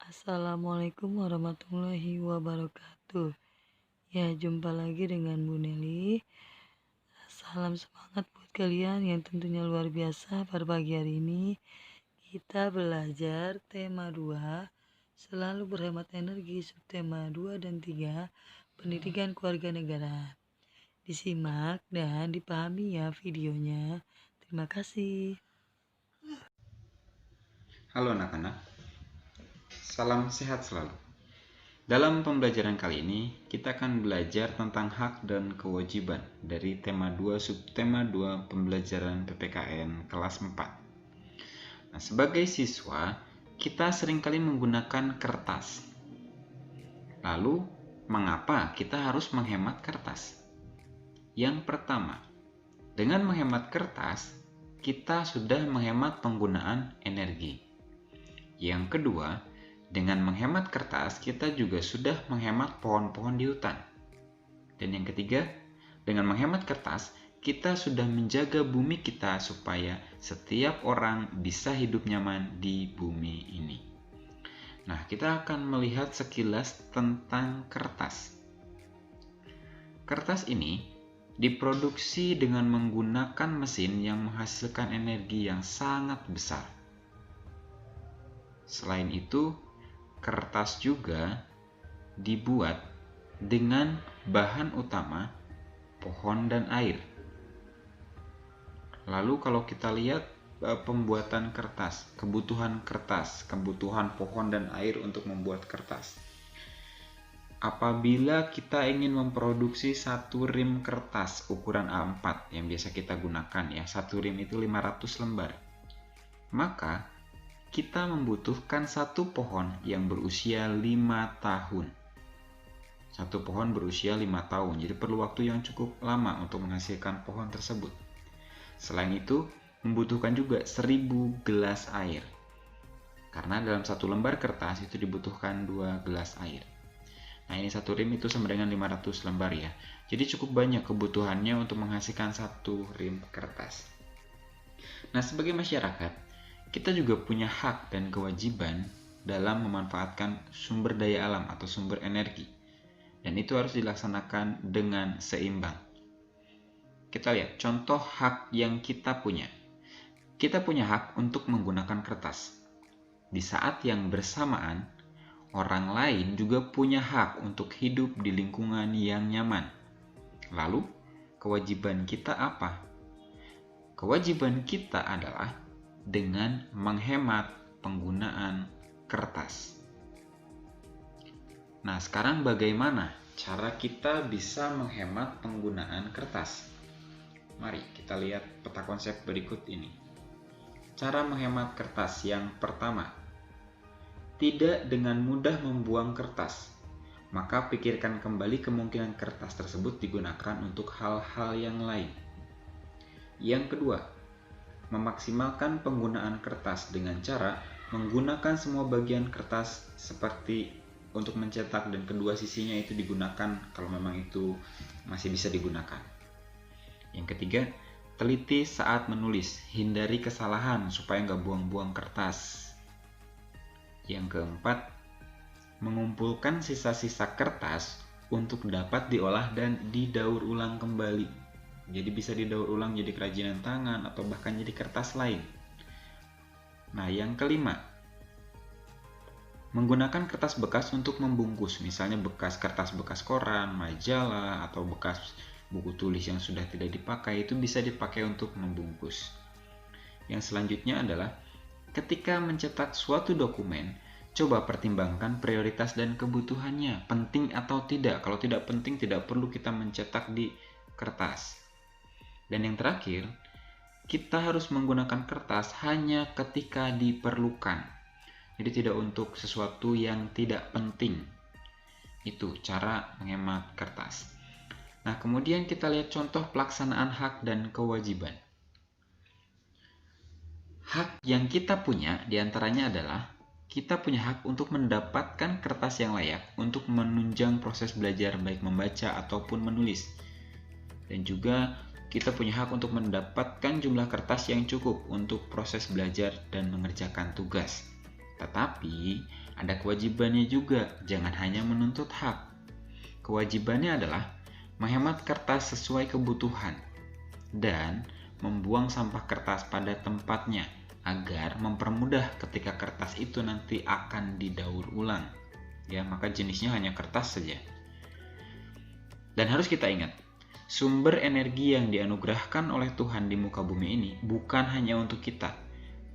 Assalamualaikum warahmatullahi wabarakatuh. Ya, jumpa lagi dengan Bu Neli. Salam semangat buat kalian yang tentunya luar biasa. Pada pagi hari ini kita belajar tema 2, selalu berhemat energi, subtema 2 dan 3, pendidikan keluarga negara. Disimak dan dipahami ya videonya. Terima kasih. Halo anak-anak, salam sehat selalu. Dalam pembelajaran kali ini, kita akan belajar tentang hak dan kewajiban dari tema 2 subtema 2 pembelajaran PPKN kelas 4. Nah, sebagai siswa, kita seringkali menggunakan kertas. Lalu, mengapa kita harus menghemat kertas? Yang pertama, dengan menghemat kertas, kita sudah menghemat penggunaan energi. Yang kedua, dengan menghemat kertas, kita juga sudah menghemat pohon-pohon di hutan. Dan yang ketiga, dengan menghemat kertas, kita sudah menjaga bumi kita supaya setiap orang bisa hidup nyaman di bumi ini. Nah, kita akan melihat sekilas tentang kertas. Kertas ini diproduksi dengan menggunakan mesin yang menghasilkan energi yang sangat besar. Selain itu, kertas juga dibuat dengan bahan utama pohon dan air. Lalu kalau kita lihat pembuatan kertas, kebutuhan pohon dan air untuk membuat kertas. Apabila kita ingin memproduksi satu rim kertas ukuran A4 yang biasa kita gunakan ya, satu rim itu 500 lembar. Maka kita membutuhkan satu pohon yang berusia 5 tahun. Satu pohon berusia 5 tahun, jadi perlu waktu yang cukup lama untuk menghasilkan pohon tersebut. Selain itu, membutuhkan juga 1000 gelas air. Karena dalam satu lembar kertas itu dibutuhkan 2 gelas air. Nah, ini satu rim itu sama dengan 500 lembar ya. Jadi cukup banyak kebutuhannya untuk menghasilkan satu rim kertas. Nah, sebagai masyarakat, kita juga punya hak dan kewajiban dalam memanfaatkan sumber daya alam atau sumber energi. Dan itu harus dilaksanakan dengan seimbang. Kita lihat contoh hak yang kita punya. Kita punya hak untuk menggunakan kertas. Di saat yang bersamaan, orang lain juga punya hak untuk hidup di lingkungan yang nyaman. Lalu, kewajiban kita apa? Kewajiban kita adalah dengan menghemat penggunaan kertas. Nah, sekarang bagaimana cara kita bisa menghemat penggunaan kertas? Mari kita lihat peta konsep berikut ini. Cara menghemat kertas yang pertama, tidak dengan mudah membuang kertas. Maka pikirkan kembali kemungkinan kertas tersebut digunakan untuk hal-hal yang lain. Yang kedua, memaksimalkan penggunaan kertas dengan cara menggunakan semua bagian kertas seperti untuk mencetak dan kedua sisinya itu digunakan kalau memang itu masih bisa digunakan. Yang ketiga, teliti saat menulis, hindari kesalahan supaya nggak buang-buang kertas. Yang keempat, mengumpulkan sisa-sisa kertas untuk dapat diolah dan didaur ulang kembali. Jadi bisa didaur ulang jadi kerajinan tangan atau bahkan jadi kertas lain. Nah, yang kelima, menggunakan kertas bekas untuk membungkus, misalnya kertas bekas koran, majalah, atau bekas buku tulis yang sudah tidak dipakai, itu bisa dipakai untuk membungkus. Yang selanjutnya adalah ketika mencetak suatu dokumen, coba pertimbangkan prioritas dan kebutuhannya, penting atau tidak. Kalau tidak penting, tidak perlu kita mencetak di kertas. Dan yang terakhir, kita harus menggunakan kertas hanya ketika diperlukan. Jadi tidak untuk sesuatu yang tidak penting. Itu cara menghemat kertas. Nah, kemudian kita lihat contoh pelaksanaan hak dan kewajiban. Hak yang kita punya diantaranya adalah kita punya hak untuk mendapatkan kertas yang layak untuk menunjang proses belajar baik membaca ataupun menulis. Dan juga kita punya hak untuk mendapatkan jumlah kertas yang cukup untuk proses belajar dan mengerjakan tugas. Tetapi ada kewajibannya juga, jangan hanya menuntut hak. Kewajibannya adalah menghemat kertas sesuai kebutuhan dan membuang sampah kertas pada tempatnya agar mempermudah ketika kertas itu nanti akan didaur ulang. Ya, maka jenisnya hanya kertas saja. Dan harus kita ingat, sumber energi yang dianugerahkan oleh Tuhan di muka bumi ini bukan hanya untuk kita,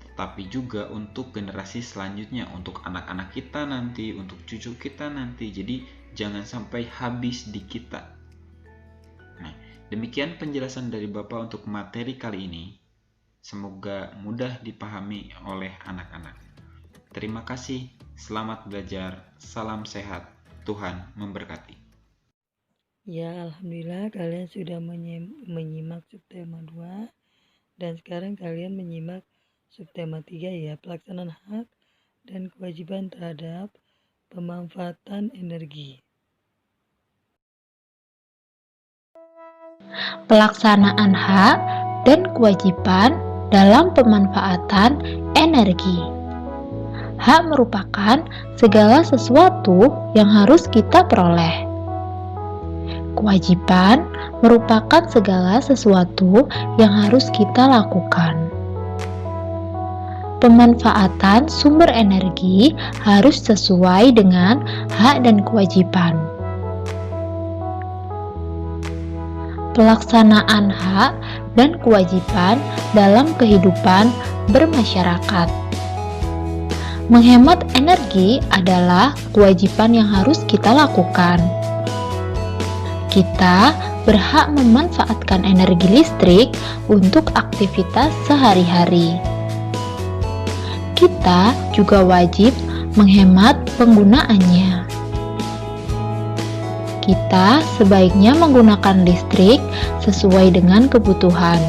tetapi juga untuk generasi selanjutnya, untuk anak-anak kita nanti, untuk cucu kita nanti. Jadi jangan sampai habis di kita. Nah, demikian penjelasan dari Bapak untuk materi kali ini. Semoga mudah dipahami oleh anak-anak. Terima kasih, selamat belajar, salam sehat, Tuhan memberkati. Ya, alhamdulillah kalian sudah menyimak subtema 2 dan sekarang kalian menyimak subtema 3 ya, pelaksanaan hak dan kewajiban terhadap pemanfaatan energi. Pelaksanaan hak dan kewajiban dalam pemanfaatan energi. Hak merupakan segala sesuatu yang harus kita peroleh. Kewajiban merupakan segala sesuatu yang harus kita lakukan. Pemanfaatan sumber energi harus sesuai dengan hak dan kewajiban. Pelaksanaan hak dan kewajiban dalam kehidupan bermasyarakat. Menghemat energi adalah kewajiban yang harus kita lakukan. Kita berhak memanfaatkan energi listrik untuk aktivitas sehari-hari. Kita juga wajib menghemat penggunaannya. Kita sebaiknya menggunakan listrik sesuai dengan kebutuhan.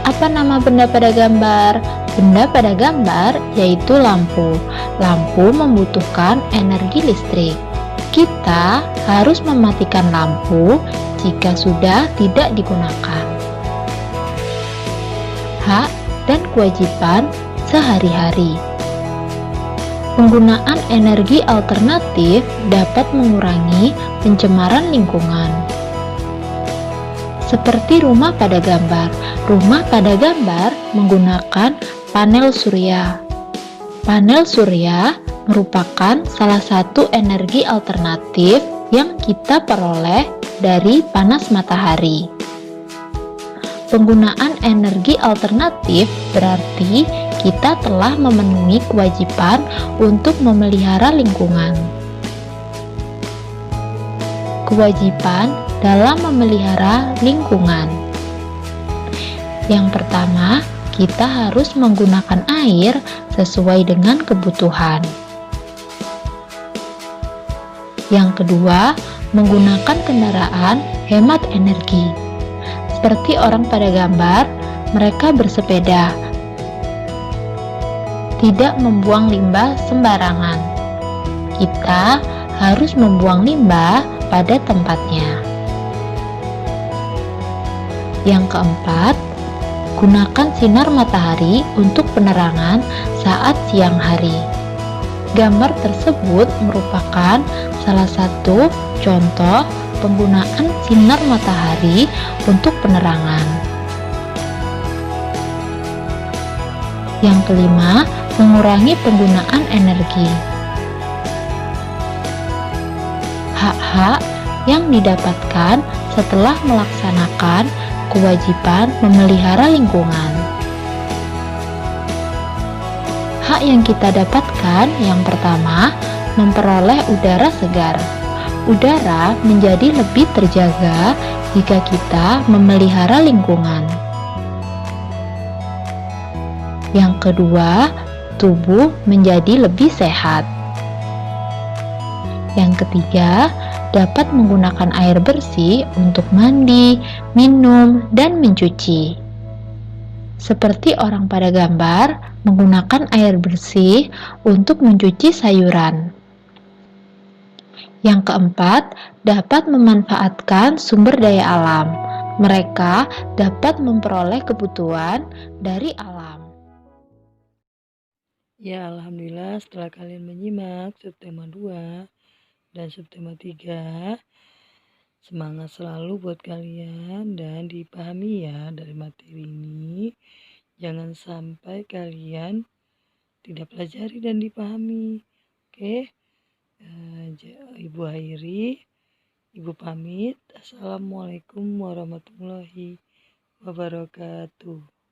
Apa nama benda pada gambar? Benda pada gambar yaitu lampu. Lampu membutuhkan energi listrik. Kita harus mematikan lampu jika sudah tidak digunakan. Hak dan kewajiban sehari-hari. Penggunaan energi alternatif dapat mengurangi pencemaran lingkungan. Seperti rumah pada gambar. Rumah pada gambar menggunakan panel surya. Panel surya merupakan salah satu energi alternatif yang kita peroleh dari panas matahari. Penggunaan energi alternatif berarti kita telah memenuhi kewajiban untuk memelihara lingkungan. Kewajiban dalam memelihara lingkungan. Yang pertama, kita harus menggunakan air sesuai dengan kebutuhan. Yang kedua, menggunakan kendaraan hemat energi. Seperti orang pada gambar, mereka bersepeda. Tidak membuang limbah sembarangan. Kita harus membuang limbah pada tempatnya. Yang keempat, gunakan sinar matahari untuk penerangan saat siang hari. Gambar tersebut merupakan salah satu contoh penggunaan sinar matahari untuk penerangan. Yang kelima, mengurangi penggunaan energi. Hak-hak yang didapatkan setelah melaksanakan kewajiban memelihara lingkungan. Hak yang kita dapatkan yang pertama, memperoleh udara segar. Udara menjadi lebih terjaga jika kita memelihara lingkungan. Yang kedua, tubuh menjadi lebih sehat. Yang ketiga, dapat menggunakan air bersih untuk mandi, minum, dan mencuci. Seperti orang pada gambar, menggunakan air bersih untuk mencuci sayuran. Yang keempat, dapat memanfaatkan sumber daya alam. Mereka dapat memperoleh kebutuhan dari alam. Ya, alhamdulillah setelah kalian menyimak subtema 2 dan subtema 3, semangat selalu buat kalian dan dipahami ya dari materi ini. Jangan sampai kalian tidak pelajari dan dipahami. Oke, Ibu akhiri, Ibu pamit. Assalamualaikum warahmatullahi wabarakatuh.